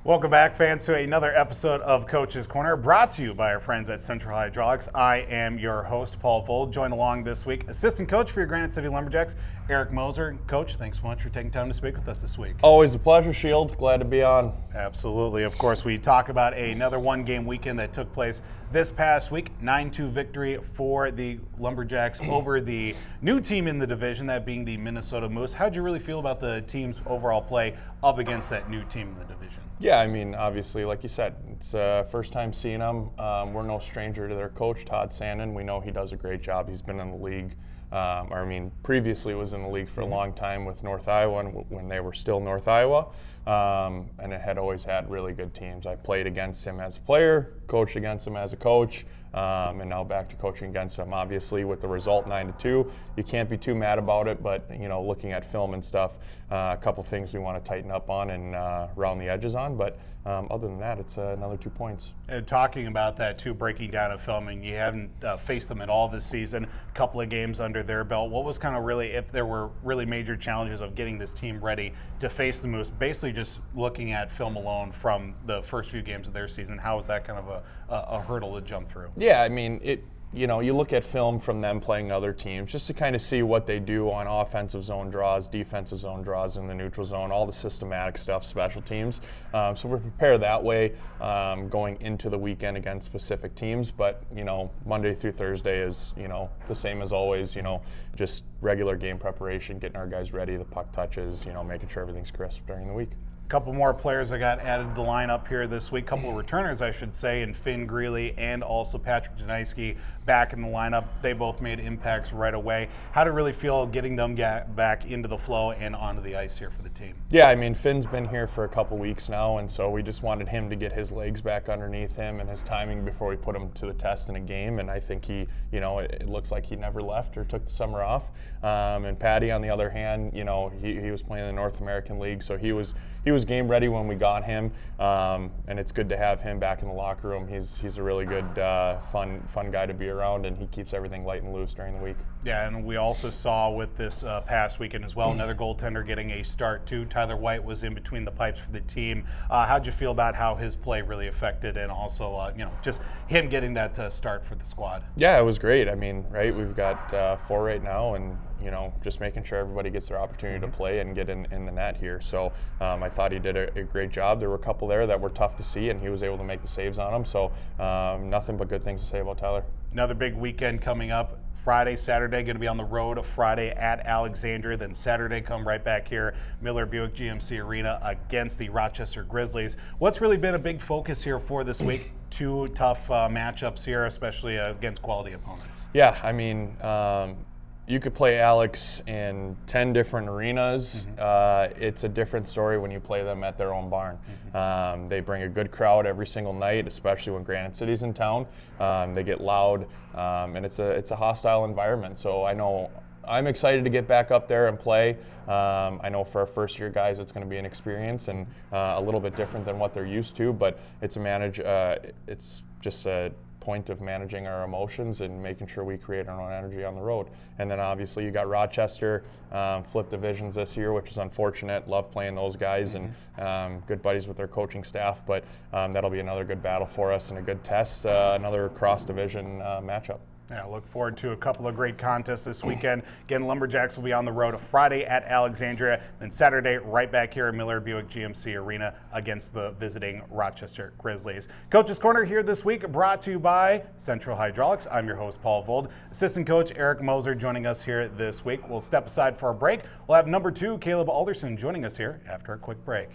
Welcome back, fans, to another episode of Coach's Corner, brought to you by our friends at Central Hydraulics. I am your host, Paul Vold, joined along this week, assistant coach for your Granite City Lumberjacks, Eric Moser. Coach, thanks so much for taking time to speak with us this week. Always a pleasure, Shield. Glad to be on. Absolutely. Of course, we talk about another one-game weekend that took place this past week. 9-2 victory for the Lumberjacks over the new team in the division, that being the Minnesota Moose. How'd you really feel about the team's overall play up against that new team in the division? Yeah, I mean, obviously, like you said, it's first time seeing them. We're no stranger to their coach, Todd Sandin. We know he does a great job. He's been in the league, previously was in the league for a long time with North Iowa when they were still North Iowa, and it had always had really good teams. I played against him as a player, coached against him as a coach, and now back to coaching against him. Obviously, with the result 9-2, you can't be too mad about it, but looking at film and stuff, a couple things we want to tighten up on and round the edges on, but other than that, it's another 2 points. And talking about that too, breaking down and filming, you haven't faced them at all this season, a couple of games under their belt. What was kind of really, if there were really major challenges of getting this team ready to face the Moose, basically just looking at film alone from the first few games of their season, how was that kind of a hurdle to jump through? Yeah, I mean, you look at film from them playing other teams just to kind of see what they do on offensive zone draws, defensive zone draws in the neutral zone, all the systematic stuff, special teams. So we're prepared that way going into the weekend against specific teams. But, Monday through Thursday is, the same as always, just regular game preparation, getting our guys ready, the puck touches, making sure everything's crisp during the week. Couple more players that got added to the lineup here this week, couple of returners, I should say, and Finn Greeley and also Patrick Janiski back in the lineup. They both made impacts right away. How did it really feel getting them back into the flow and onto the ice here for the team? Yeah, I mean, Finn's been here for a couple weeks now, and so we just wanted him to get his legs back underneath him and his timing before we put him to the test in a game. And I think he, it looks like he never left or took the summer off. And Patty, on the other hand, he was playing in the North American League, so he was game ready when we got him, and it's good to have him back in the locker room. He's a really good, fun guy to be around, and he keeps everything light and loose during the week. Yeah, and we also saw with this past weekend as well, another goaltender getting a start too. Tyler White was in between the pipes for the team. How'd you feel about how his play really affected, and also just him getting that start for the squad? Yeah, it was great. I mean, right, we've got 4 right now, and just making sure everybody gets their opportunity to play and get in the net here. So I thought he did a great job. There were a couple there that were tough to see, and he was able to make the saves on them. So nothing but good things to say about Tyler. Another big weekend coming up. Friday, Saturday, going to be on the road. Friday at Alexandria, then Saturday come right back here, Miller Buick GMC Arena against the Rochester Grizzlies. What's really been a big focus here for this week? 2 tough matchups here, especially against quality opponents. Yeah, I mean, you could play Alex in 10 different arenas. It's a different story when you play them at their own barn. They bring a good crowd every single night, especially when Granite City's in town. They get loud, and it's a hostile environment. So I know I'm excited to get back up there and play. I know for our first-year guys, it's going to be an experience and a little bit different than what they're used to, but it's just a point of managing our emotions and making sure we create our own energy on the road. And then obviously you got Rochester, flipped divisions this year, which is unfortunate. Love playing those guys and good buddies with their coaching staff, but that'll be another good battle for us and a good test, another cross-division matchup. Yeah, look forward to a couple of great contests this weekend. Again, Lumberjacks will be on the road Friday at Alexandria, then Saturday right back here at Miller Buick GMC Arena against the visiting Rochester Grizzlies. Coach's Corner here this week brought to you by Central Hydraulics. I'm your host, Paul Vold. Assistant coach Eric Moser joining us here this week. We'll step aside for a break. We'll have number 2, Caleb Alderson, joining us here after a quick break.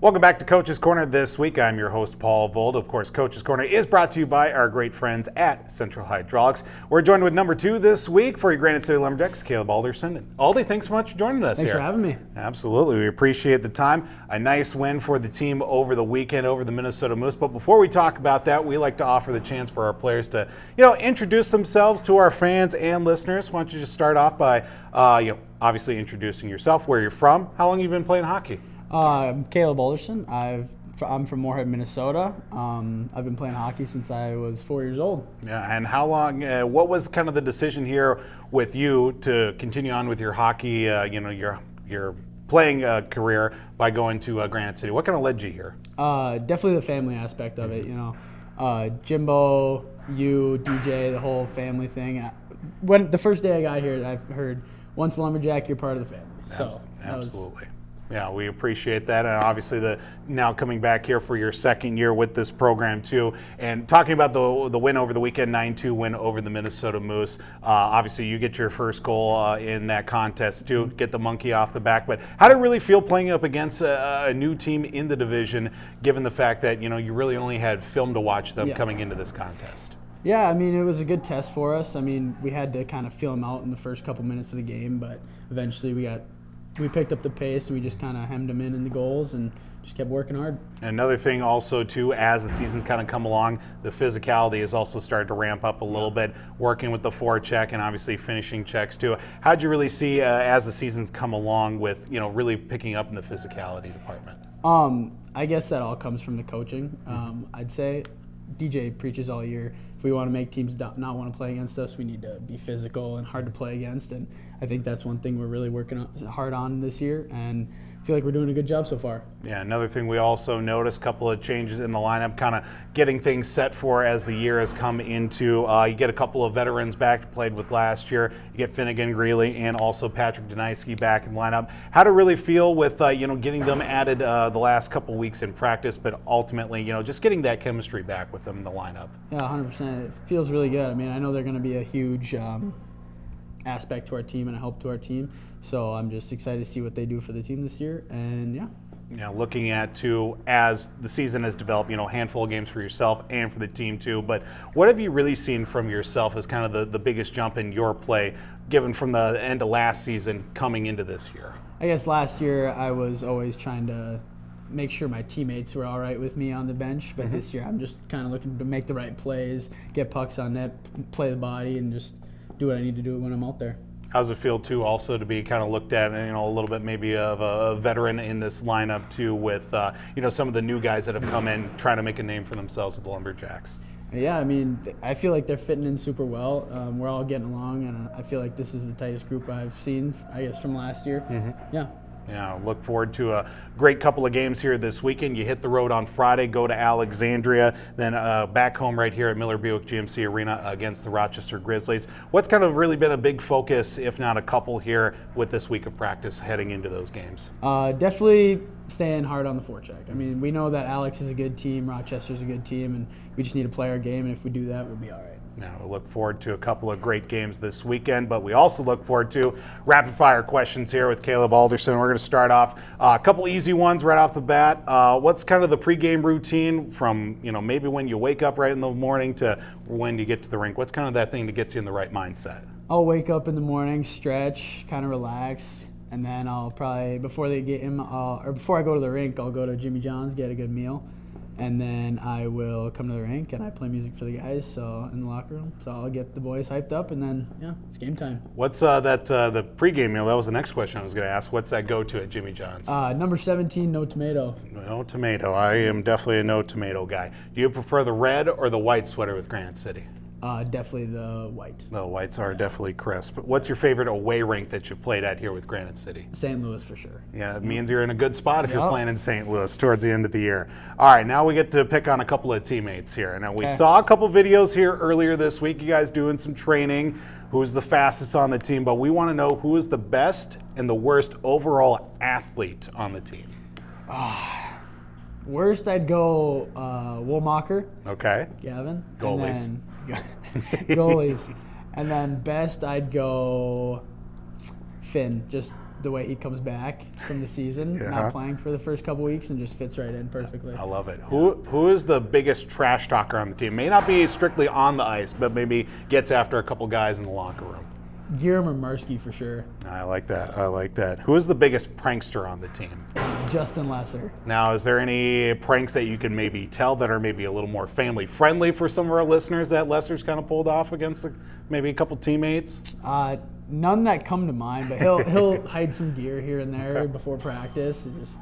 Welcome back to Coach's Corner this week. I'm your host, Paul Vold. Of course, Coach's Corner is brought to you by our great friends at Central Hydraulics. We're joined with number 2 this week for your Granite City Lumberjacks, Caleb Alderson. And Aldi, thanks so much for joining us Thanks here. for having me. Absolutely. We appreciate the time. A nice win for the team over the weekend over the Minnesota Moose. But before we talk about that, we like to offer the chance for our players to, introduce themselves to our fans and listeners. Why don't you just start off by, obviously introducing yourself, where you're from, how long you've been playing hockey? I'm Caleb Alderson. I'm from Moorhead, Minnesota. I've been playing hockey since I was 4 years old. Yeah, and how long? What was kind of the decision here with you to continue on with your hockey? Your playing career by going to Granite City. What kind of led you here? Definitely the family aspect of it. Jimbo, you, DJ, the whole family thing. When the first day I got here, I've heard once a Lumberjack, you're part of the family. So absolutely. Yeah, we appreciate that, and obviously now coming back here for your second year with this program too, and talking about the win over the weekend, 9-2 win over the Minnesota Moose. Obviously, you get your first goal in that contest too, get the monkey off the back. But how did it really feel playing up against a new team in the division, given the fact that you really only had film to watch them coming into this contest? Yeah, I mean, it was a good test for us. I mean, we had to kind of feel them out in the first couple minutes of the game, but eventually we picked up the pace and we just kind of hemmed them in the goals and just kept working hard. Another thing also too, as the season's kind of come along, the physicality has also started to ramp up a little bit, working with the forecheck and obviously finishing checks too. How'd you really see as the season's come along with, really picking up in the physicality department? I guess that all comes from the coaching. I'd say DJ preaches all year. If we want to make teams not want to play against us, we need to be physical and hard to play against. And I think that's one thing we're really working hard on this year. And I feel like we're doing a good job so far. Yeah, another thing we also noticed, a couple of changes in the lineup, kind of getting things set for as the year has come into. You get a couple of veterans back, played with last year. You get Finnegan, Greeley, and also Patrick Deniski back in the lineup. How to really feel with, getting them added the last couple weeks in practice, but ultimately, just getting that chemistry back with them in the lineup? Yeah, 100%. It feels really good. I mean, I know they're going to be a huge aspect to our team and a help to our team. So I'm just excited to see what they do for the team this year. And looking at too, as the season has developed, a handful of games for yourself and for the team too. But what have you really seen from yourself as kind of the biggest jump in your play, given from the end of last season coming into this year? I guess last year I was always trying to make sure my teammates were all right with me on the bench. But this year I'm just kind of looking to make the right plays, get pucks on net, play the body, and just do what I need to do when I'm out there. How's it feel too, also to be kind of looked at, a little bit maybe of a veteran in this lineup too, with some of the new guys that have come in trying to make a name for themselves with the Lumberjacks? Yeah, I mean, I feel like they're fitting in super well. We're all getting along, and I feel like this is the tightest group I've seen, I guess, from last year. Yeah. Yeah, look forward to a great couple of games here this weekend. You hit the road on Friday, go to Alexandria, then back home right here at Miller Buick GMC Arena against the Rochester Grizzlies. What's kind of really been a big focus, if not a couple here, with this week of practice heading into those games? Definitely staying hard on the forecheck. I mean, we know that Alex is a good team, Rochester's a good team, and we just need to play our game, and if we do that, we'll be all right. Now, we look forward to a couple of great games this weekend, but we also look forward to rapid-fire questions here with Caleb Alderson. We're going to start off a couple easy ones right off the bat. What's kind of the pregame routine from, maybe when you wake up right in the morning to when you get to the rink? What's kind of that thing that gets you in the right mindset? I'll wake up in the morning, stretch, kind of relax, and then I'll probably, before I go to the rink, I'll go to Jimmy John's, get a good meal. And then I will come to the rink and I play music for the guys in the locker room. So I'll get the boys hyped up and then, it's game time. What's the pregame meal? That was the next question I was going to ask. What's that go-to at Jimmy John's? Number 17, no tomato. No tomato. I am definitely a no tomato guy. Do you prefer the red or the white sweater with Granite City? Definitely the white. The whites are definitely crisp. What's your favorite away rink that you've played at here with Granite City? St. Louis for sure. Yeah, it means you're in a good spot if you're playing in St. Louis towards the end of the year. All right, now we get to pick on a couple of teammates here. Now, we saw a couple videos here earlier this week, you guys doing some training, who's the fastest on the team, but we want to know who is the best and the worst overall athlete on the team. Worst, I'd go Woolmacher. Okay. Gavin. Goalies. Goalies. And then best, I'd go Finn. Just the way he comes back from the season, not playing for the first couple weeks, and just fits right in perfectly. I love it. Who is the biggest trash talker on the team? May not be strictly on the ice, but maybe gets after a couple guys in the locker room. Giram or Marsky for sure. I like that. Who is the biggest prankster on the team? Justin Lesser. Now, is there any pranks that you can maybe tell that are maybe a little more family friendly for some of our listeners that Lesser's kind of pulled off against maybe a couple teammates? None that come to mind, but he'll hide some gear here and there before practice. Just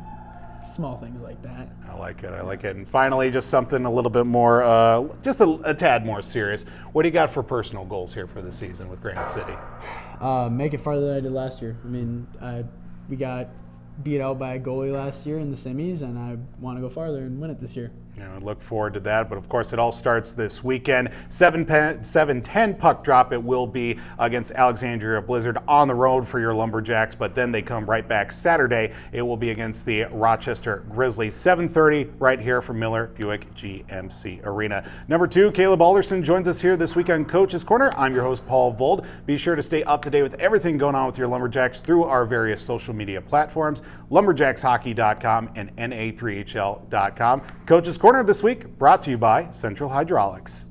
small things like that. I like it. And finally, just something a little bit more, just a tad more serious. What do you got for personal goals here for the season with Granite City? Make it farther than I did last year. I mean, we got beat out by a goalie last year in the semis, and I want to go farther and win it this year. Look forward to that. But of course, it all starts this weekend. 7:10 puck drop. It will be against Alexandria Blizzard on the road for your Lumberjacks. But then they come right back Saturday. It will be against the Rochester Grizzlies. 7:30 right here from Miller Buick GMC Arena. Number 2, Caleb Alderson joins us here this week on Coach's Corner. I'm your host, Paul Vold. Be sure to stay up to date with everything going on with your Lumberjacks through our various social media platforms, lumberjackshockey.com and na3hl.com. Coach's Corner this week brought to you by Central Hydraulics.